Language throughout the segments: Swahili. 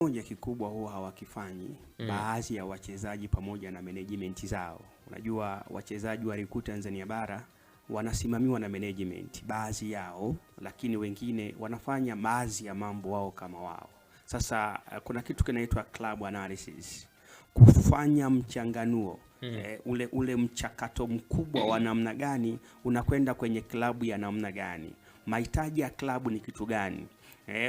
Moja kikubwa huwa hawakifanyi baadhi ya wachezaji pamoja na management zao. Unajua wachezaji wa ligi Tanzania bara wanasimamiwa na management baadhi yao, lakini wengine wanafanya baadhi ya mambo wao kama wao. Sasa kuna kitu kinaitwa club analysis, kufanya mchanganuo ule mchakato mkubwa wa namna gani unakwenda kwenye klabu ya namna gani, mahitaji ya klabu ni kitu gani.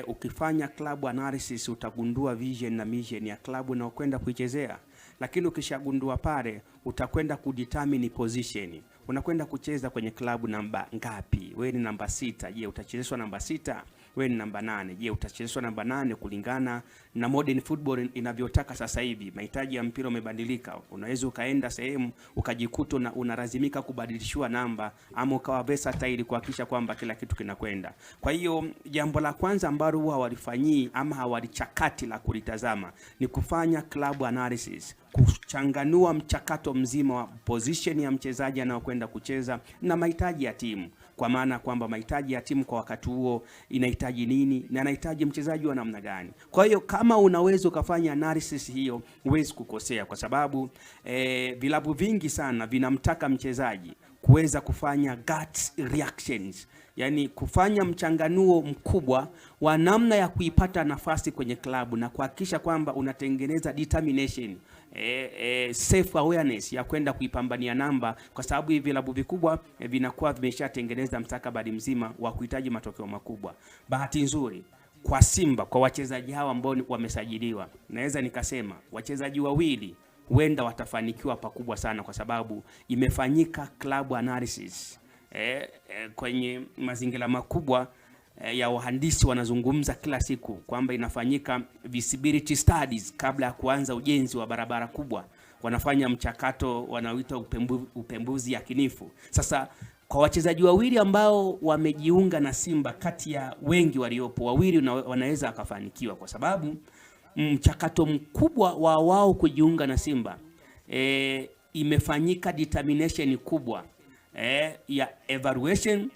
Ukifanya club analysis utagundua vision na mission ya klabu na ukwenda kuichezea. Lakini ukishagundua pale utakwenda kudetermine position. Unakwenda kucheza kwenye klabu namba ngapi? Wewe ni namba 6. Je, utachezeshwa namba 6? Wewe ni namba 8. Je, utachezeshwa namba 8 kulingana na modern football inavyotaka sasa hivi? Mahitaji ya mpira umebadilika. Unaweza ukaenda sehemu ukajikuta unalazimika kubadilishwa namba ama ukawa versatile kuhakikisha kwamba kila kitu kinakwenda. Kwa hiyo jambo la kwanza ambalo huwa hawalifanyii ama hawalichakati la kulitazama ni kufanya club analysis, kuchanganua mchakato mzima wa position ya mchezaji anaokwenda kucheza na mahitaji ya timu. Kwa maana kwamba mahitaji ya timu kwa wakati huo inahitaji nini na anahitaji mchezaji wa namna gani. Kwa hiyo kama unaweza ukafanya analysis hiyo, huwezi kukosea, kwa sababu vilabu vingi sana vinamtaka mchezaji kuweza kufanya gut reactions, yani kufanya mchanganuo mkubwa wa namna ya kuipata nafasi kwenye klabu na kuhakikisha kwamba unatengeneza determination, self awareness ya kwenda kuipambania namba, kwa sababu hivi vilabu vikubwa vinakuwa vimeshatengeneza mstakabali mzima wa kuhitaji matokeo makubwa. Bahati nzuri kwa Simba, kwa wachezaji hawa ambao wamesajiliwa, naweza nikasema wachezaji wawili huenda watafanikiwa pakubwa sana, kwa sababu imefanyika club analysis kwenye mazingira makubwa ya wahandisi wanazungumza kila siku kwamba inafanyika visibility studies kabla ya kuanza ujenzi wa barabara kubwa. Wanafanya mchakato wanaoita upembuzi yakinifu. Sasa kwa wachezaji wawili ambao wamejiunga na Simba, kati ya wengi waliopo, wawili wanaweza akafanikiwa, kwa sababu mchakato mkubwa wa wao kujiunga na Simba imefanyika determination kubwa ya evaluation,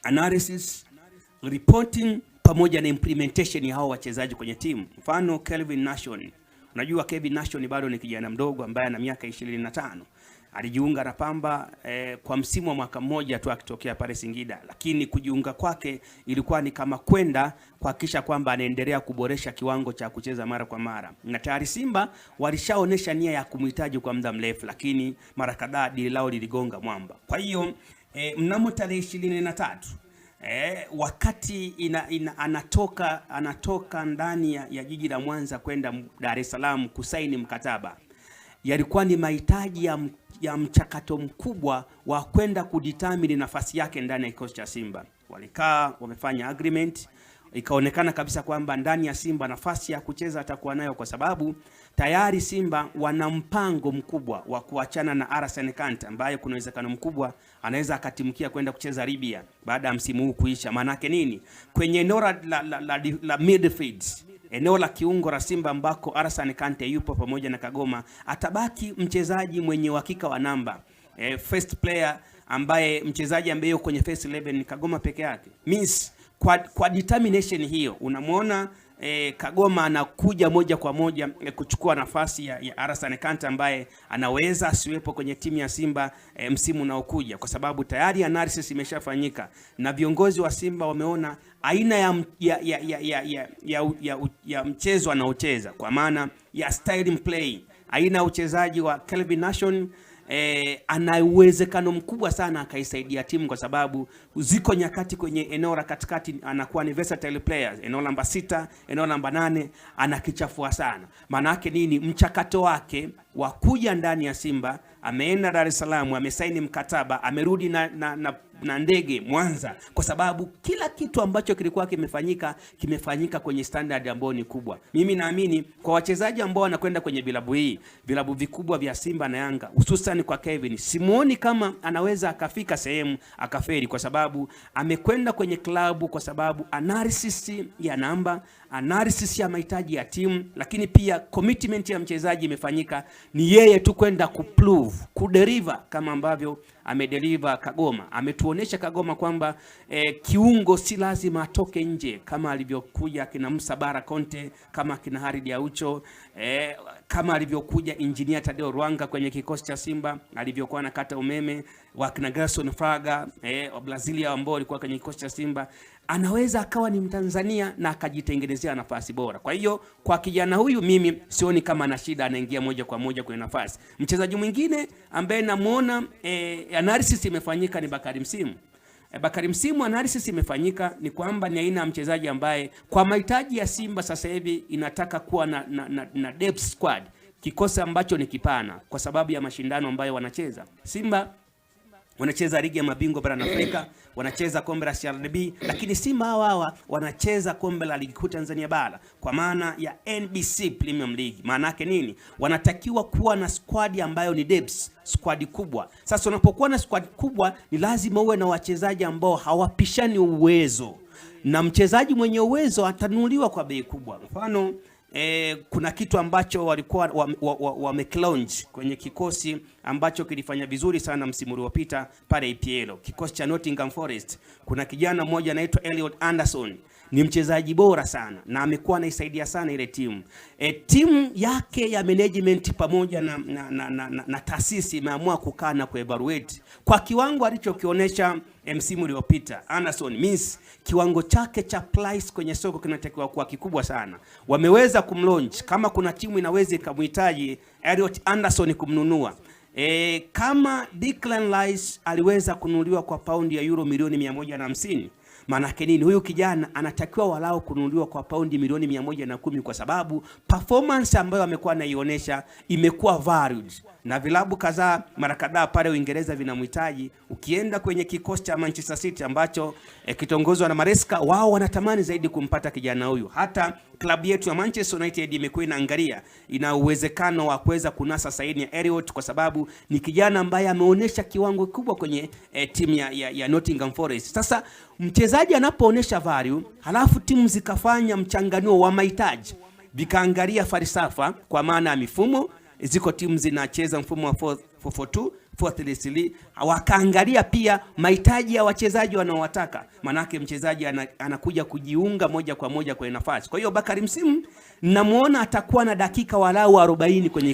analysis, reporting pamoja na implementation ya hao wachezaji kwenye timu. Mfano Kelvin Nation. Unajua Kelvin Nation bado ni kijana mdogo ambaye ana miaka 25. Alijiunga na Pamba kwa msimu wa mwaka mmoja tu akitokea pale Singida, lakini kujiunga kwake ilikuwa ni kama kwenda kuhakikisha kwamba anaendelea kuboresha kiwango cha kucheza mara kwa mara. Na tayari Simba walishaonesha nia ya kumhitaji kwa muda mrefu, lakini mara kadhaa dili lao liligonga mwamba. Kwa hiyo mnamo tarehe 23 wakati anatoka ndani ya jiji la Mwanza kwenda Dar es Salaam kusaini mkataba, yalikuwa ni mahitaji ya mchakato mkubwa wa kwenda kudetermine nafasi yake ndani ya kikosi cha Simba. Walikaa wamefanya agreement, ikaonekana kabisa kwamba ndani ya Simba nafasi ya kucheza atakuwa nayo, kwa sababu tayari Simba wana mpango mkubwa wa kuachana na Arsene Kante, ambaye kuna uwezekano mkubwa anaweza akatimkia kwenda kucheza Libya baada ya msimu huu kuisha. Maana yake nini? Kwenye eneo la midfield, eneo la kiungo la Simba ambako Arsene Kante yupo pamoja na Kagoma, atabaki mchezaji mwenye uhakika wa namba, first player ambaye mchezaji ambaye yuko kwenye first 11 ni Kagoma peke yake. Means kwa determination hiyo unamuona Kagoma anakuja moja kwa moja kuchukua nafasi ya Arsene Kante ambaye anaweza asiwepo kwenye timu ya Simba msimu unaokuja, kwa sababu tayari analysis imeshafanyika na viongozi wa Simba wameona aina ya mchezo anaocheza, kwa maana ya style play, aina ya uchezaji wa Kelvin Nation. Ana uwezekano mkubwa sana akaisaidia timu, kwa sababu ziko nyakati kwenye eneo la katikati anakuwa ni versatile players. Eneo namba 6, eneo namba 8 anakichafua sana. Maana yake nini? Mchakato wake wa kuja ndani ya Simba, ameenda Dar es Salaam, amesaini mkataba, amerudi na ndege Mwanza, kwa sababu kila kitu ambacho kilikuwa kimefanyika kwenye standard ambayo ni kubwa. Mimi naamini kwa wachezaji ambao wanakwenda kwenye vilabu vikubwa vya Simba na Yanga, hususan kwa Kevin, simuoni kama anaweza akafika sehemu akaferi, kwa sababu amekwenda kwenye klabu kwa sababu analysis ya namba, analysis ya mahitaji ya timu, lakini pia commitment ya mchezaji imefanyika. Ni yeye tu kwenda kuprove, kudeliver kama ambavyo amedeliver Kagoma. Ametuonesha Kagoma kwamba kiungo si lazima atoke nje kama alivyokuja kina Musa Bara Conte, kama kina Haridi Aucho, kama alivyokuja Engineer Tadeo Rwanga kwenye kikosi cha Simba, alivyokuwa anakata umeme, wakina Gerson Fraga wa Brazilia ambao walikuwa kwenye kikosi cha Simba. Anaweza akawa ni Mtanzania na akajitengenezea nafasi bora. Kwa hiyo kwa kijana huyu mimi sioni kama ana shida, anaingia moja kwa moja kwenye nafasi. Mchezaji mwingine ambaye namuona analysis imefanyika ni Bakari Msimu. Bakari Msimu analysis imefanyika ni kwamba ni aina ya mchezaji ambaye kwa mahitaji ya Simba sasa hivi inataka kuwa na depth squad, kikosi ambacho ni kipana kwa sababu ya mashindano ambayo wanacheza. Simba wanacheza ligi ya mabingwa barani Afrika, wanacheza kombe la CRDB, lakini Simba hawa wanacheza kombe la ligi kuu Tanzania bara kwa maana ya NBC Premium League. Maana yake nini? Wanatakiwa kuwa na squad ambayo ni depth, squad kubwa. Sasa unapokuwa na squad kubwa ni lazima uwe na wachezaji ambao hawapishani uwezo, na mchezaji mwenye uwezo atanunuliwa kwa bei kubwa. Mfano kuna kitu ambacho walikuwa wameclaunch kwenye kikosi ambacho kilifanya vizuri sana msimu uliopita pale EPL, kikosi cha Nottingham Forest. Kuna kijana mmoja anaitwa Elliot Anderson, ni mchezaji bora sana na amekuwa anaisaidia sana ile timu. Timu yake ya management pamoja na taasisi imeamua kukaa na kuevaluate kwa kiwango alichokionyesha msimu uliopita. Anderson means kiwango chake cha price kwenye soko kinatakiwa kuwa kikubwa sana. Wameweza kumlaunch. Kama kuna timu inaweza ikamhitaji Elliot Anderson kumnunua, kama Declan Rice aliweza kununuliwa kwa paundi ya euro milioni 150, maana nini? Huyu kijana anatakiwa walao kununuliwa kwa paundi milioni 110 kwa sababu performance ambayo amekuwa anaionyesha imekuwa valued na vilabu kadhaa mara kadhaa pale Uingereza vinamhitaji. Ukienda kwenye kikosi cha Manchester City ambacho kitongozwa na Maresca, wao wanatamani zaidi kumpata kijana huyu. Hata klabu yetu ya Manchester United imekuwa inaangalia, ina uwezekano wa kuweza kunasa saini ya Elliot kwa sababu ni kijana ambaye ameonyesha kiwango kikubwa kwenye timu ya Nottingham Forest. Sasa mchezaji anapoonesha value, halafu timu zikafanya mchanganuo wa mahitaji, vikaangalia falsafa kwa maana ya mifumo. Ziko timu zinacheza mfumo wa 4-4-2, 4-3-3, wakaangalia pia mahitaji ya wachezaji wanaowataka. Manake mchezaji anakuja kujiunga moja kwa moja kwenye nafasi. Kwa hiyo Bakari Msimu namuona atakuwa na dakika walau 40 kwenye